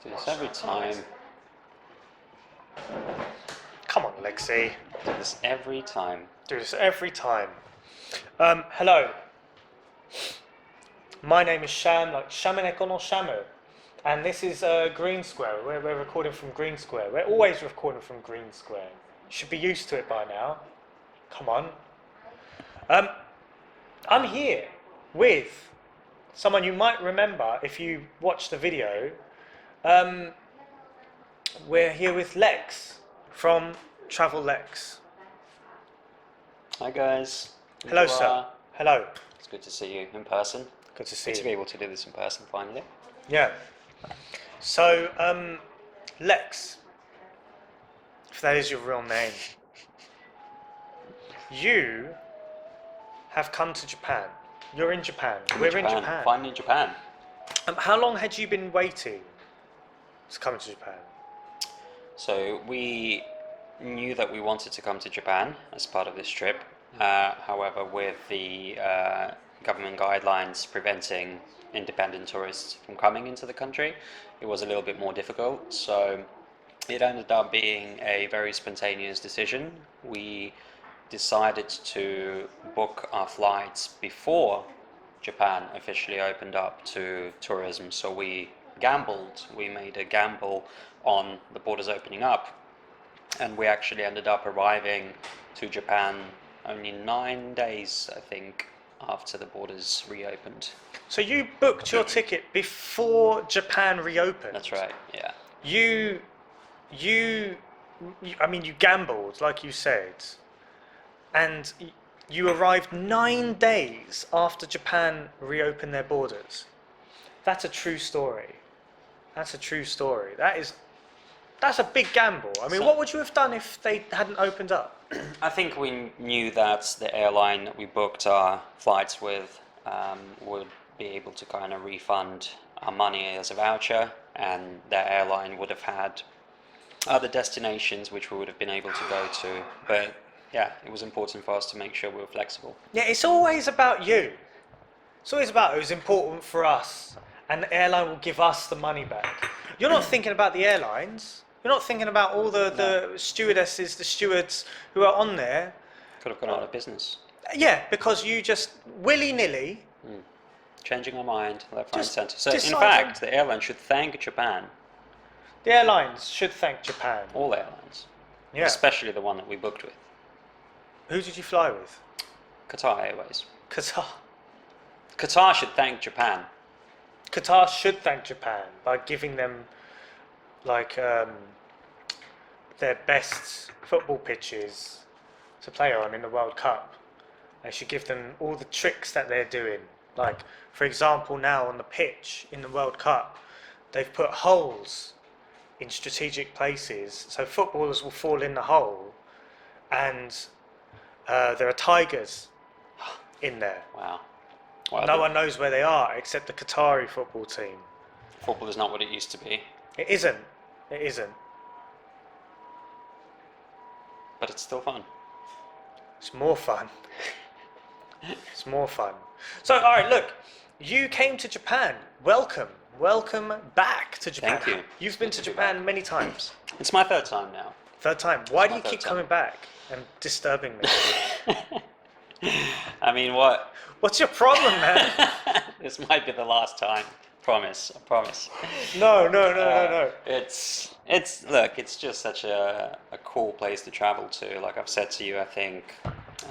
Do this every time. Come on, Lexi. Do this every time. Do this every time. Hello. My name is Sham, like Shamaneko no Shamu. And this is Green Square. We're recording from Green Square. We're always recording from Green Square. You should be used to it by now. Come on. I'm here with someone you might remember if you watched the video. We're here with Lexx from Travel Lexx. Hi guys. Hello, sir. Hello. It's good to see you in person. Good to see Good you. to be able to do this in person finally. Yeah. So, Lexx, if that is your real name, you have come to Japan. You're in Japan. We're in Japan. Finally in Japan. How long had you been waiting to come to Japan? So we knew that we wanted to come to Japan as part of this trip. However, with the government guidelines preventing independent tourists from coming into the country, it was a little bit more difficult. So it ended up being a very spontaneous decision. We decided to book our flights before Japan officially opened up to tourism. So we gambled. We made a gamble on the borders opening up, and we actually ended up arriving to Japan only 9 days, I think, after the borders reopened. So you booked your ticket before Japan reopened? That's right, yeah. You gambled, like you said, and you arrived 9 days after Japan reopened their borders. That's a true story. That's a true story. That's a big gamble. I mean, what would you have done if they hadn't opened up? I think we knew that the airline that we booked our flights with would be able to kind of refund our money as a voucher, and their airline would have had other destinations which we would have been able to go to. But yeah, it was important for us to make sure we were flexible. Yeah, it's always about you. It's always about it was important for us, and the airline will give us the money back. You're not thinking about the airlines. You're not thinking about all the stewardesses, the stewards who are on there. Could have gone out of business. Yeah, because you just willy-nilly... Changing our mind, left, right, and centre. So in decide fact, the airline should thank Japan. The airlines should thank Japan. All airlines. Yeah. Especially the one that we booked with. Who did you fly with? Qatar Airways. Qatar. Qatar should thank Japan. Qatar should thank Japan by giving them their best football pitches to play on in the World Cup. They should give them all the tricks that they're doing. Like, for example, now on the pitch in the World Cup, they've put holes in strategic places, so footballers will fall in the hole, and there are tigers in there. Wow. No one knows where they are except the Qatari football team. Football is not what it used to be. It isn't. It isn't. But it's still fun. It's more fun. It's more fun. So, all right, look, you came to Japan. Welcome. Welcome back to Japan. Thank you. You've been to Japan many times. It's my third time now. Third time. Why do you keep coming back and disturbing me? I mean, what? What's your problem, man? This might be the last time. Promise. I promise. No. Look, it's just such a cool place to travel to. Like I've said to you, I think,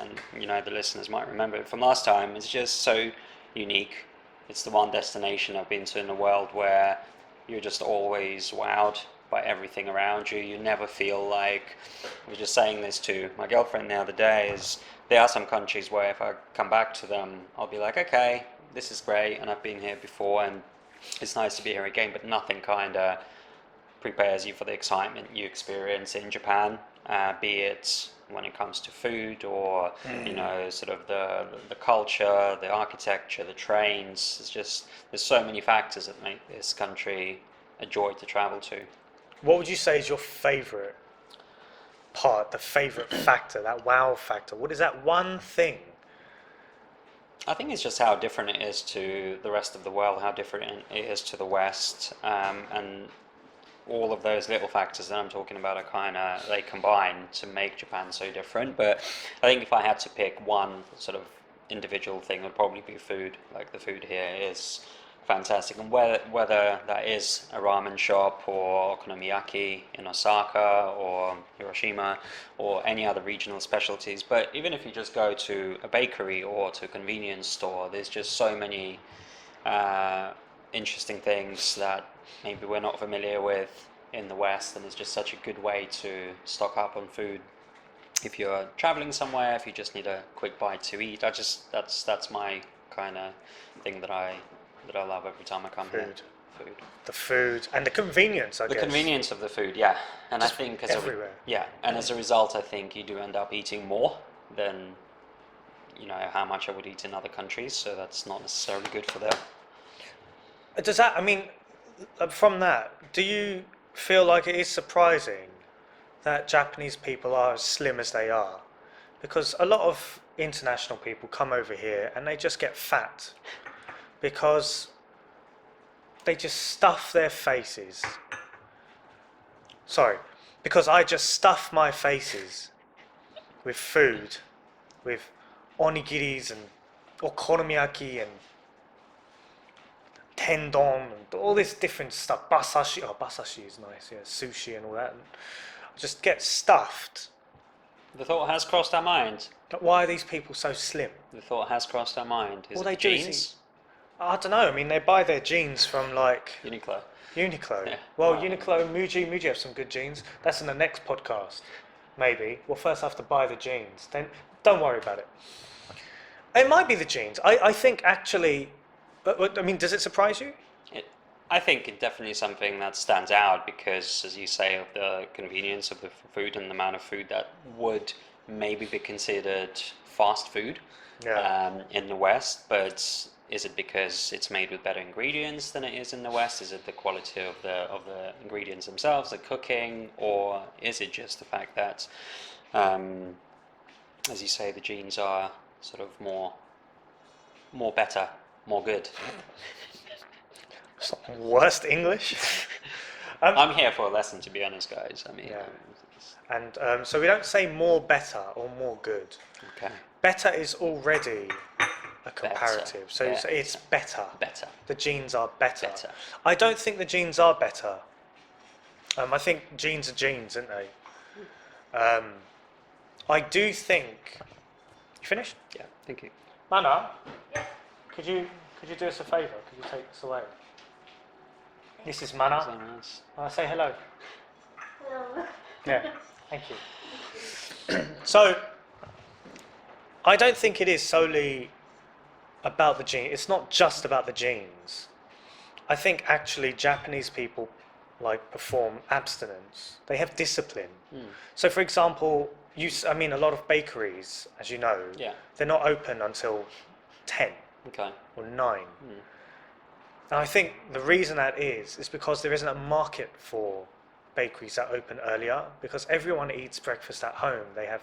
and you know the listeners might remember it from last time. It's just so unique. It's the one destination I've been to in the world where you're just always wowed by everything around you. You never feel like, I was just saying this to my girlfriend the other day, is there are some countries where if I come back to them, I'll be like, okay, this is great, and I've been here before, and it's nice to be here again, but nothing kind of prepares you for the excitement you experience in Japan, be it when it comes to food or, you know, sort of the culture, the architecture, the trains. It's just, there's so many factors that make this country a joy to travel to. What would you say is your favourite part, the favourite factor, that wow factor? What is that one thing I think it's just how different it is to the rest of the world, how different it is to the West, and all of those little factors that I'm talking about are they combine to make Japan so different. But I think if I had to pick one sort of individual thing, it would probably be food. Like the food here is fantastic, and whether that is a ramen shop or okonomiyaki in Osaka or Hiroshima or any other regional specialties, but even if you just go to a bakery or to a convenience store, there's just so many interesting things that maybe we're not familiar with in the West, and it's just such a good way to stock up on food if you're traveling somewhere, if you just need a quick bite to eat. That's my kind of thing that I love every time I come here. Food. The food and the convenience, I guess. The convenience of the food, yeah. And just I think everywhere. As a result, I think you do end up eating more than how much I would eat in other countries. So that's not necessarily good for them. Does that? I mean, from that, do you feel like it is surprising that Japanese people are as slim as they are? Because a lot of international people come over here and they just get fat because they just stuff their faces. Because I just stuff my faces with food, with onigiris and okonomiyaki and tendon and all this different stuff. Basashi is nice, yeah, sushi and all that. And I just get stuffed. The thought has crossed our mind. But why are these people so slim? The thought has crossed our mind. Is All it they do is jeans? I don't know. I mean, they buy their jeans from like Uniqlo. Uniqlo. Yeah. Well, Wow. Uniqlo, Muji have some good jeans. That's in the next podcast, maybe. We'll first have to buy the jeans. Then don't worry about it. It might be the jeans. I think actually, but I mean, does it surprise you? I think it's definitely something that stands out because, as you say, of the convenience of the food and the amount of food that would maybe be considered fast food in the West. But is it because it's made with better ingredients than it is in the West? Is it the quality of the ingredients themselves, the cooking, or is it just the fact that, as you say, the genes are sort of more better, more good? Worst English. I'm here for a lesson, to be honest, guys. I mean, and so we don't say more better or more good. Okay. Better is already a comparative, so it's better. Better. The genes are better. Better. I don't think the genes are better. I think genes are genes, aren't they? I do think. You finished? Yeah. Thank you. Mana, could you do us a favour? Could you take this away? This is Mana. Say hello. Hello. Yeah, thank you. So, I don't think it is solely about the genes. It's not just about the genes. I think actually Japanese people perform abstinence. They have discipline. So, for example, a lot of bakeries, as you know, they're not open until 10 or 9. And I think the reason that is because there isn't a market for bakeries that open earlier, because everyone eats breakfast at home. They have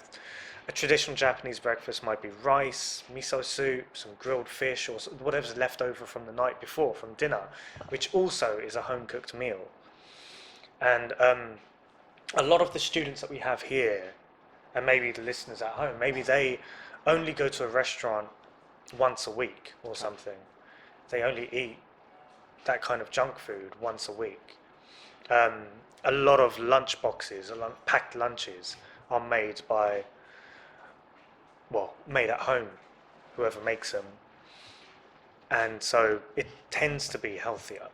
a traditional Japanese breakfast might be rice, miso soup, some grilled fish, or whatever's left over from the night before, from dinner, which also is a home-cooked meal. And a lot of the students that we have here, and maybe the listeners at home, maybe they only go to a restaurant once a week or something. They only eat that kind of junk food once a week. A lot of lunch boxes, packed lunches, are made at home, whoever makes them. And so it tends to be healthier.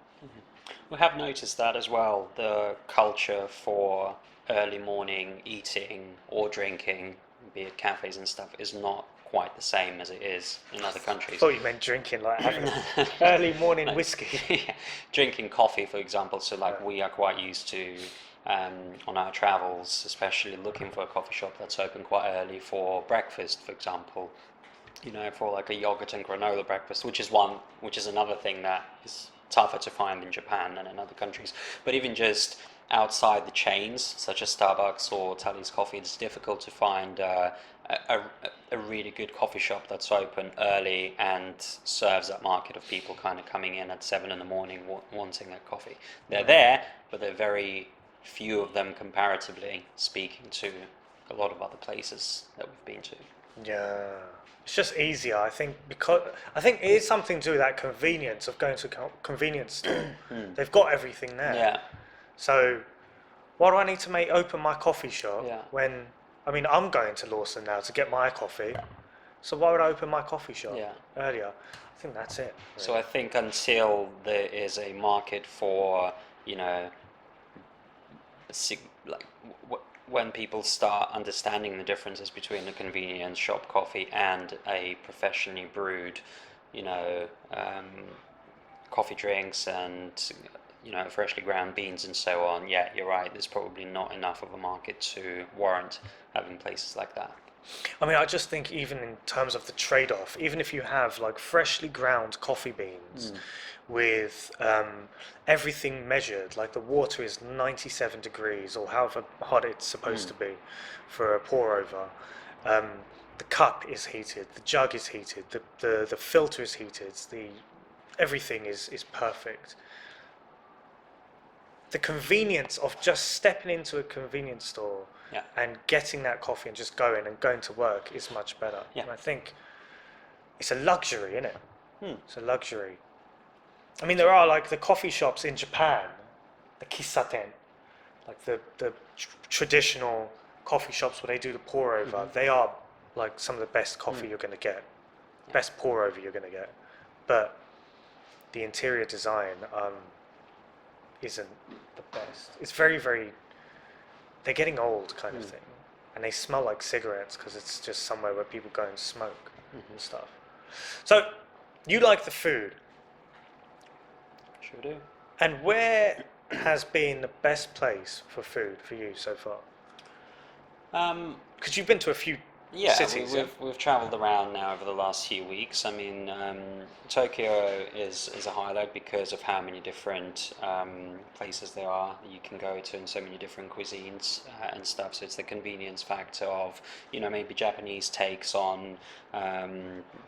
We have noticed that as well, the culture for early morning eating or drinking, be it cafes and stuff, is not quite the same as it is in other countries. I thought you meant drinking, like having early morning whiskey. Yeah. Drinking coffee, for example. So we are quite used to, on our travels, especially looking for a coffee shop that's open quite early for breakfast, for example. For like a yogurt and granola breakfast, which is another thing that is tougher to find in Japan than in other countries. But even just outside the chains, such as Starbucks or Tully's Coffee, it's difficult to find a a really good coffee shop that's open early and serves that market of people kind of coming in at 7 in the morning wanting a coffee. They're there, but they're very few of them comparatively speaking to a lot of other places that we've been to. Yeah, it's just easier. I think it is something to do with that convenience of going to a convenience store. They've got everything there. Yeah. So, why do I need to open my coffee shop when? I mean, I'm going to Lawson now to get my coffee. So why would I open my coffee shop earlier? I think that's it. Really. So I think until there is a market for, when people start understanding the differences between a convenience shop coffee and a professionally brewed, coffee drinks and freshly ground beans and so on, yeah, you're right, there's probably not enough of a market to warrant having places like that. I mean, I just think even in terms of the trade-off, even if you have like freshly ground coffee beans with everything measured, like the water is 97 degrees or however hot it's supposed to be for a pour over, the cup is heated, the jug is heated, the filter is heated, everything is perfect. The convenience of just stepping into a convenience store and getting that coffee and just going to work is much better. Yeah. And I think it's a luxury, isn't it? It's a luxury. I mean, there are like the coffee shops in Japan, the kissaten, like the traditional coffee shops where they do the pour over. They are like some of the best coffee you're going to get, best pour over you're going to get. But the interior design isn't the best. It's very, very, they're getting old kind of thing. And they smell like cigarettes because it's just somewhere where people go and smoke and stuff. So, you like the food. Sure do. And where has been the best place for food for you so far? Because you've been to a few cities. We've travelled around now over the last few weeks. I mean, Tokyo is a highlight because of how many different places there are that you can go to and so many different cuisines and stuff. So it's the convenience factor of, maybe Japanese takes on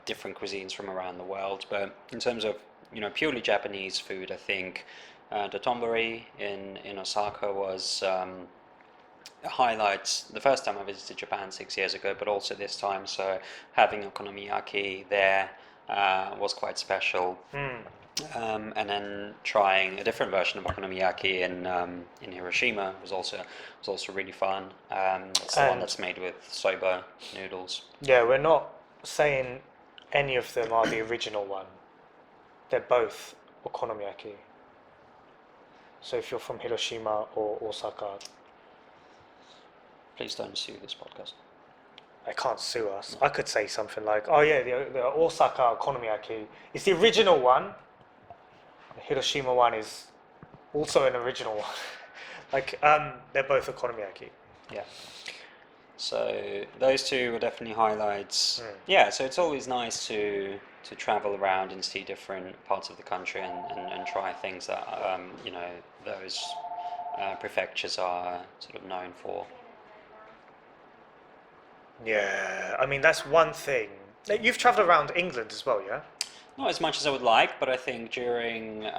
different cuisines from around the world. But in terms of, purely Japanese food, I think the Dotonbori in Osaka was highlights the first time I visited Japan 6 years ago, but also this time. So having okonomiyaki there was quite special. And then trying a different version of okonomiyaki in Hiroshima was also really fun. It's the one that's made with soba noodles. Yeah, we're not saying any of them are the original one. They're both okonomiyaki. So if you're from Hiroshima or Osaka, please don't sue this podcast. They can't sue us. No. I could say something like, "Oh yeah, the Osaka okonomiyaki is the original one. The Hiroshima one is also an original one." Like, they're both okonomiyaki. Yeah. So those two were definitely highlights. Yeah. So it's always nice to travel around and see different parts of the country and try things that those prefectures are sort of known for. Yeah, I mean, that's one thing. You've travelled around England as well, yeah? Not as much as I would like, but I think during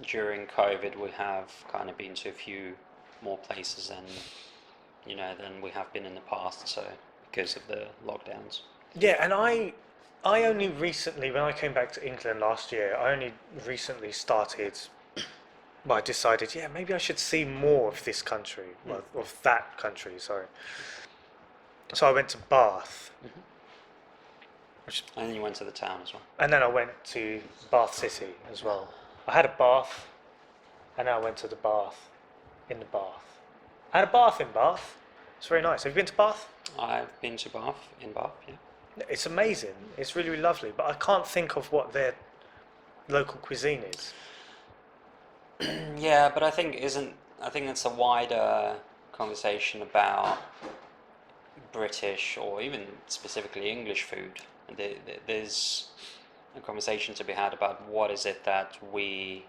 COVID we have kind of been to a few more places than we have been in the past, so because of the lockdowns. Yeah, and I only recently, when I came back to England last year, I only recently started... Well, I decided, maybe I should see more of this country, of that country, sorry. So I went to Bath. And then you went to the town as well. And then I went to Bath City as well. I had a bath, and then I went to the bath in the Bath. I had a bath in Bath. It's very nice. Have you been to Bath? I've been to Bath, yeah. It's amazing. It's really, really lovely. But I can't think of what their local cuisine is. Yeah, but I think it's a wider conversation about British or even specifically English food. There's a conversation to be had about what is it that we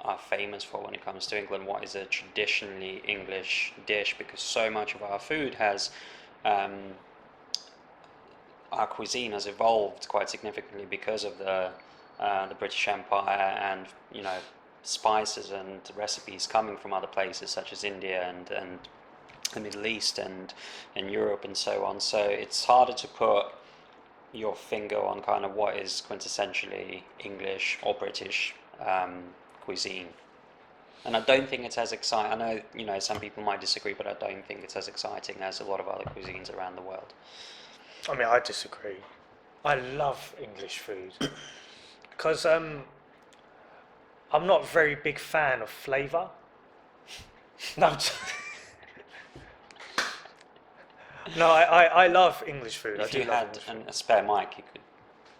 are famous for when it comes to England, what is a traditionally English dish, because so much of our food has our cuisine has evolved quite significantly because of the British Empire, and spices and recipes coming from other places such as India and the Middle East and Europe and so on. So it's harder to put your finger on kind of what is quintessentially English or British cuisine. And I don't think it's as exciting. I know, some people might disagree, but I don't think it's as exciting as a lot of other cuisines around the world. I mean, I disagree. I love English food because I'm not a very big fan of flavour. No, no, I love English food. If you had a spare mic, you could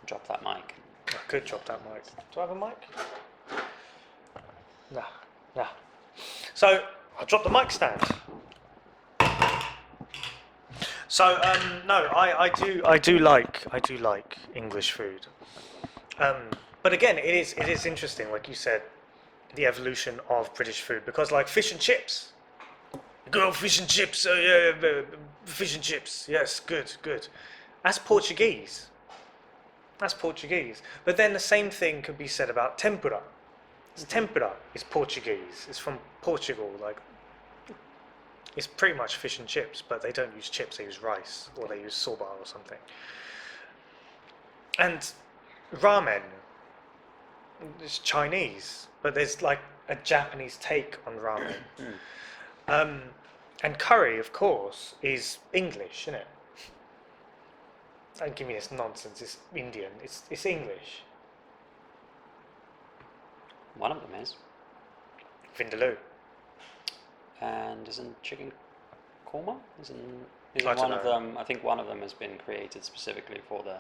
drop that mic. I could drop that mic. Do I have a mic? Nah. So I'll drop the mic stand. So no, I do like English food. But again, it is interesting, like you said, the evolution of British food, because like fish and chips. Good old fish and chips. Fish and chips. Yes, good. That's Portuguese. But then the same thing could be said about tempura. Tempura is Portuguese. It's from Portugal. Like, it's pretty much fish and chips, but they don't use chips. They use rice, or they use soba or something. And ramen is Chinese, but there's like a Japanese take on ramen. And curry, of course, is English, isn't it? Don't give me this nonsense. It's Indian. It's English. One of them is. Vindaloo. And isn't chicken korma? Isn't I one don't of know. them? I think one of them has been created specifically for the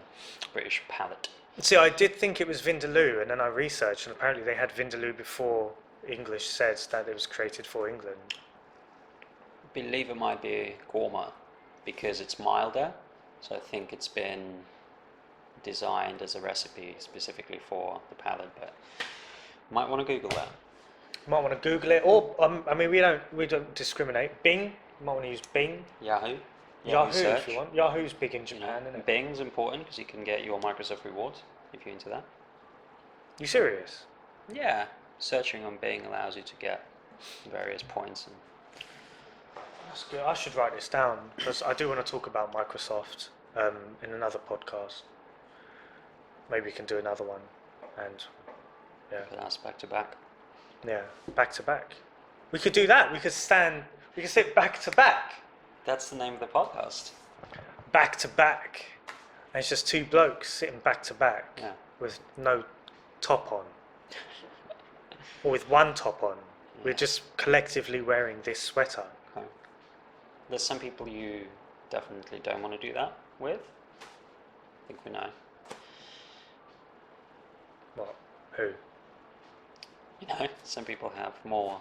British palate. See, I did think it was Vindaloo, and then I researched, and apparently they had Vindaloo before English says that it was created for England. I believe it might be korma because it's milder. So I think it's been designed as a recipe specifically for the palate, but you might want to Google that. You might want to Google it, or I mean, we don't discriminate. Bing, you might want to use Bing. Yahoo Yahoo search. if you want. Yahoo's big in Japan, isn't it? Bing's important because you can get your Microsoft rewards if you're into that. You serious? Yeah, searching on Bing allows you to get various points. And That's good. I should write this down because I do want to talk about Microsoft in another podcast. Maybe we can do another one, and yeah, put us back to back. yeah, back to back. We could do that. We could sit back to back. That's the name of the podcast. Back to back. And it's just two blokes sitting back to back Yeah. with no top on. Or with one top on. We're Yeah. just collectively wearing this sweater. Okay. There's some people you definitely don't want to do that with. I think we know. What? Who? Some people have more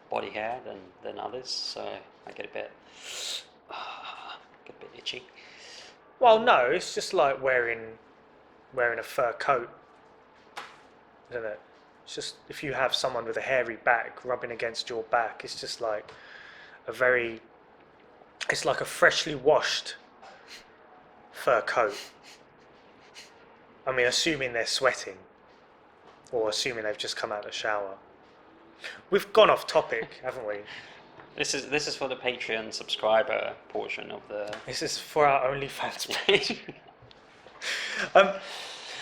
body hair than others, so I get a bit itchy. Well, no, it's just like wearing a fur coat, isn't it? It's just if you have someone with a hairy back rubbing against your back, it's just like it's like a freshly washed fur coat. I mean, assuming they're sweating, or assuming they've just come out of the shower. We've gone off topic, haven't we? This is for the Patreon subscriber portion of the. This is for our OnlyFans page.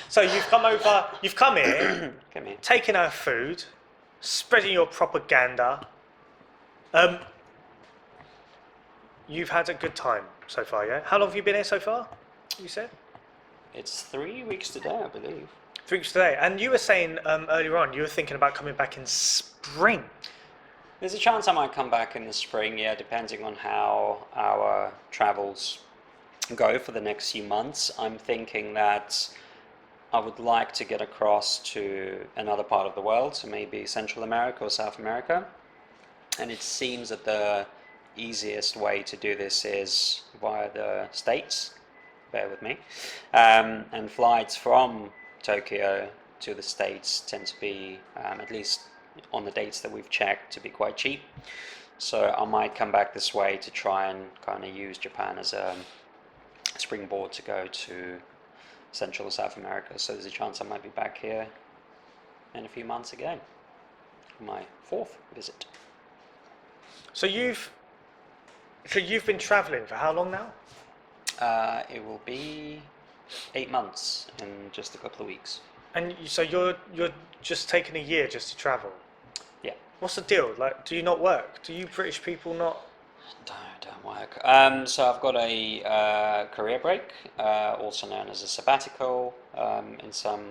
So you've come here, Come here. taking our food, spreading your propaganda. You've had a good time so far, yeah? How long have you been here so far, you said? It's 3 weeks today, I believe. 3 weeks today. And you were saying earlier on, you were thinking about coming back in spring. There's a chance I might come back in the spring, yeah, depending on how our travels go for the next few months. I'm thinking that I would like to get across to another part of the world, so maybe Central America or South America. And it seems that the easiest way to do this is via the States. Bear with me. And flights from Tokyo to the States tend to be, at least on the dates that we've checked, to be quite cheap. So I might come back this way to try and kind of use Japan as a springboard to go to Central or South America. So there's a chance I might be back here in a few months again, my 4th visit. So you've been travelling for how long now? It will be 8 months in just a couple of weeks. And so you're just taking a year just to travel? Yeah. What's the deal? Like, do you not work? Do you British people not? Don't work. So I've got a career break, also known as a sabbatical in some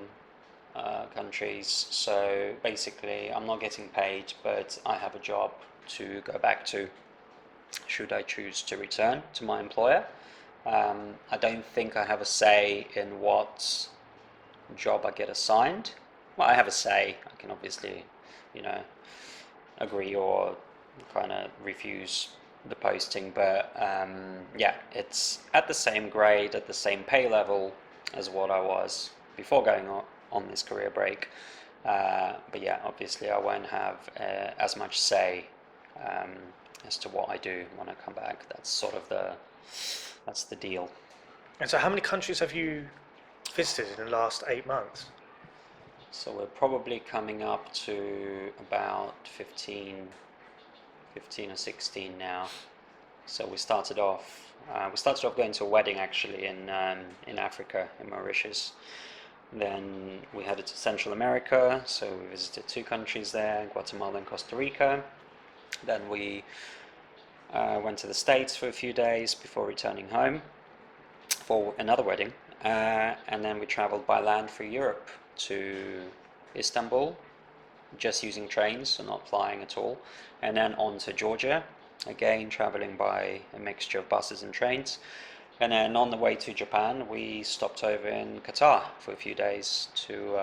countries. So basically, I'm not getting paid, but I have a job to go back to should I choose to return to my employer. I don't think I have a say in what job I get assigned. Well, I have a say. I can obviously, agree or kind of refuse the posting, but yeah, it's at the same grade, at the same pay level as what I was before going on this career break. But yeah, obviously I won't have as much say as to what I do when I come back. That's the deal. And so how many countries have you visited in the last 8 months? So we're probably coming up to about 15 or 16 now. So we started off going to a wedding actually in Africa, in Mauritius. Then we headed to Central America, so we visited 2 countries there, Guatemala and Costa Rica. Then we went to the States for a few days before returning home for another wedding. And then we traveled by land through Europe to Istanbul, just using trains, so not flying at all. And then on to Georgia, again traveling by a mixture of buses and trains. And then on the way to Japan, we stopped over in Qatar for a few days to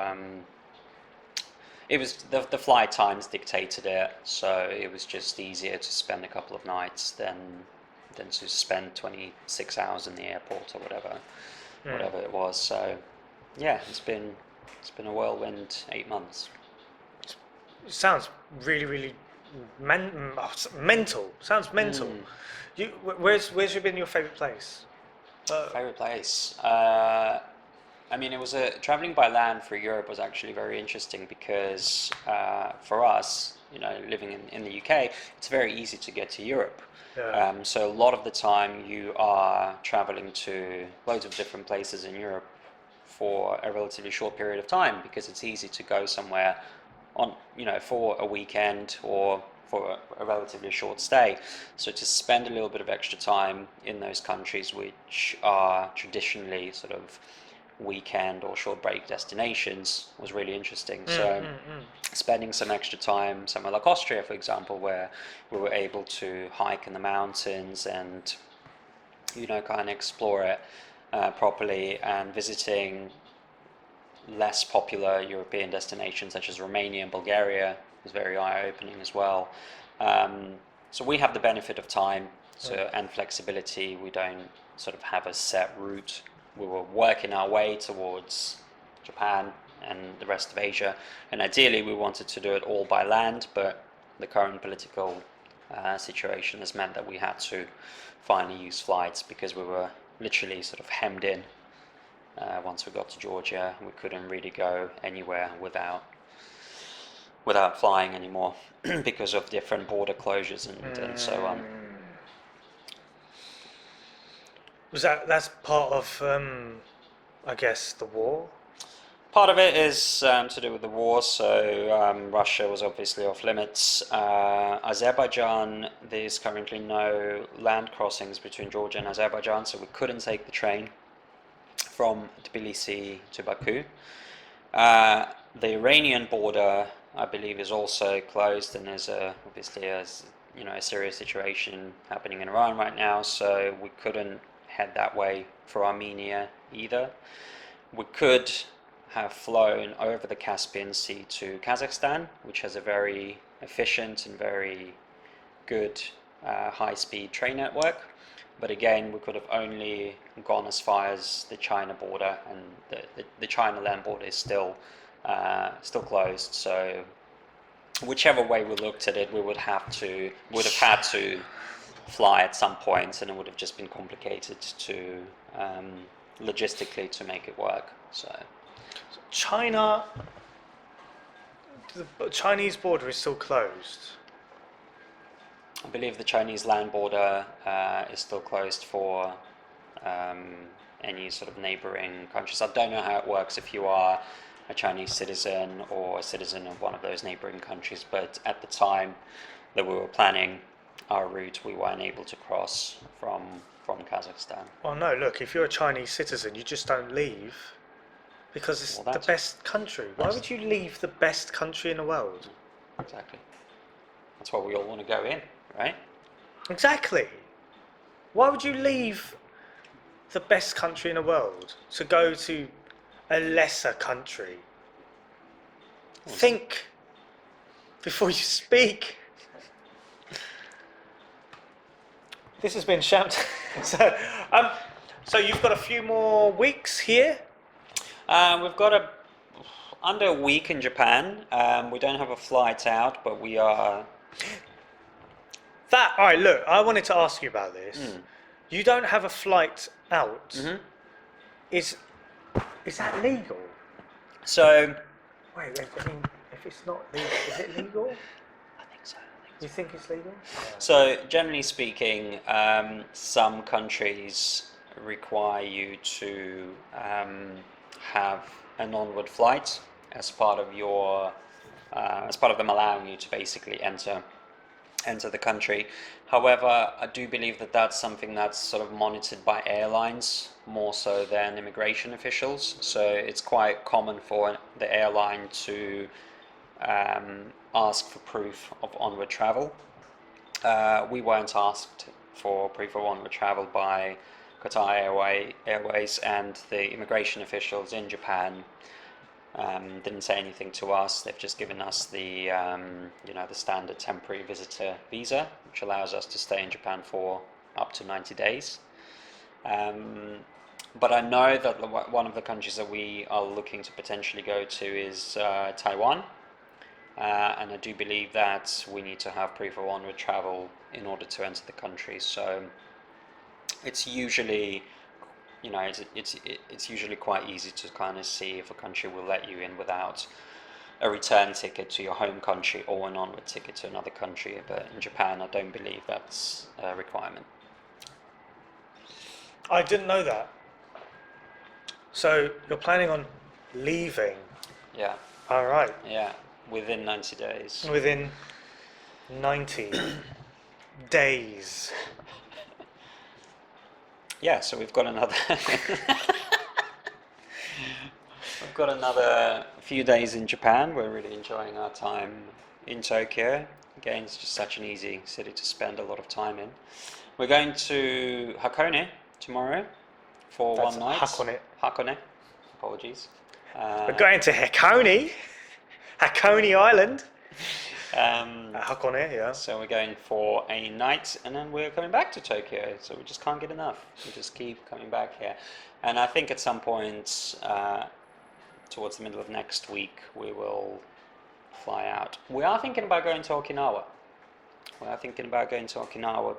it was the flight times dictated it, so it was just easier to spend a couple of nights than to spend 26 hours in the airport or whatever it was. So yeah, it's been a whirlwind 8 months. It sounds really mental. Sounds mental. Where's been your favourite place? Favorite place. I mean, it was traveling by land through Europe was actually very interesting because for us, living in the UK, it's very easy to get to Europe. Yeah. So a lot of the time you are traveling to loads of different places in Europe for a relatively short period of time because it's easy to go somewhere on, for a weekend or for a relatively short stay. So to spend a little bit of extra time in those countries which are traditionally sort of weekend or short break destinations was really interesting. Spending some extra time somewhere like Austria, for example, where we were able to hike in the mountains and kind of explore it properly, and visiting less popular European destinations such as Romania and Bulgaria was very eye-opening as well. So we have the benefit of time and flexibility. We don't sort of have a set route. We were working our way towards Japan and the rest of Asia, and ideally we wanted to do it all by land, but the current political situation has meant that we had to finally use flights because we were literally sort of hemmed in. Once we got to Georgia, we couldn't really go anywhere without flying anymore because of different border closures and so on. That's part of, I guess, the war? Part of it is to do with the war, so Russia was obviously off limits. Azerbaijan, there's currently no land crossings between Georgia and Azerbaijan, so we couldn't take the train from Tbilisi to Baku. The Iranian border, I believe, is also closed, and there's obviously a serious situation happening in Iran right now, so we couldn't head that way for Armenia either. We could have flown over the Caspian Sea to Kazakhstan, which has a very efficient and very good high-speed train network. But again, we could have only gone as far as the China border, and the China land border is still closed. So whichever way we looked at it, we would have had to fly at some point, and it would have just been complicated to logistically to make it work. So China, the Chinese border is still closed. I believe the Chinese land border is still closed for any sort of neighboring countries. I don't know how it works if you are a Chinese citizen or a citizen of one of those neighboring countries, but at the time that we were planning our route, we weren't able to cross from Kazakhstan. Well, no, look, if you're a Chinese citizen, you just don't leave because it's the best country. Why would you leave the best country in the world? Exactly. That's why we all want to go in, right? Exactly. Why would you leave the best country in the world to go to a lesser country? Think before you speak. This has been Sham Talk. So you've got a few more weeks here? We've got under a week in Japan. We don't have a flight out, but we are... All right, look, I wanted to ask you about this. You don't have a flight out. Mm-hmm. Is that legal? So... Wait, I mean, if it's not legal, is it legal? I think so. You think it's legal? So, generally speaking, some countries require you to have an onward flight as part of your, as part of them allowing you to basically enter the country. However, I do believe that that's something that's sort of monitored by airlines more so than immigration officials. So it's quite common for the airline to ask for proof of onward travel. We weren't asked for proof of onward travel by Qatar Airways, and the immigration officials in Japan didn't say anything to us. They've just given us the the standard temporary visitor visa, which allows us to stay in Japan for up to 90 days. But I know that one of the countries that we are looking to potentially go to is Taiwan. And I do believe that we need to have proof of onward travel in order to enter the country. So it's usually, it's usually quite easy to kind of see if a country will let you in without a return ticket to your home country or an onward ticket to another country. But in Japan, I don't believe that's a requirement. I didn't know that. So you're planning on leaving? Yeah. All right. Yeah. Within 90 days. Within 90 days. Yeah, so we've got another we've got another few days in Japan. We're really enjoying our time in Tokyo. Again, it's just such an easy city to spend a lot of time in. We're going to Hakone tomorrow for That's one night. Hakone. Apologies. We're going to Hakone Island. Hakone, yeah. So we're going for a night, and then we're coming back to Tokyo. So we just can't get enough. We just keep coming back here. And I think at some point, towards the middle of next week, we will fly out. We are thinking about going to Okinawa.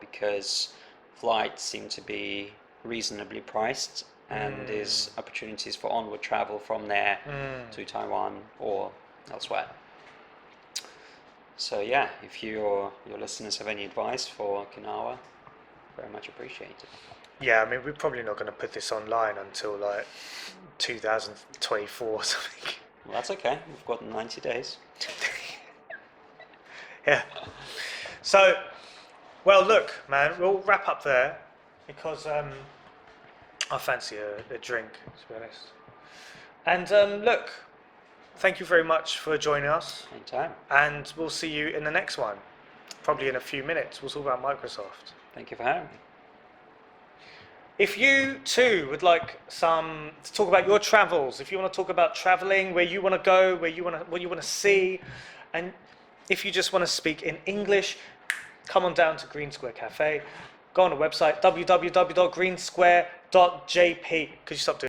Because flights seem to be reasonably priced, and there's opportunities for onward travel from there to Taiwan or elsewhere. So yeah, if your listeners have any advice for Okinawa, very much appreciated. Yeah, I mean, we're probably not going to put this online until like 2024 or something. Well, that's okay. We've got 90 days. Yeah. So, well, look, man, we'll wrap up there because I fancy a drink, to be honest. And look, thank you very much for joining us. Anytime. And we'll see you in the next one, probably in a few minutes. We'll talk about Microsoft. Thank you for having me. If you too would like to talk about your travels, if you want to talk about traveling, where you want to go, what you want to see, and if you just want to speak in English, come on down to Green Square Cafe. Go on the website www.greensquare.jp. Could you stop doing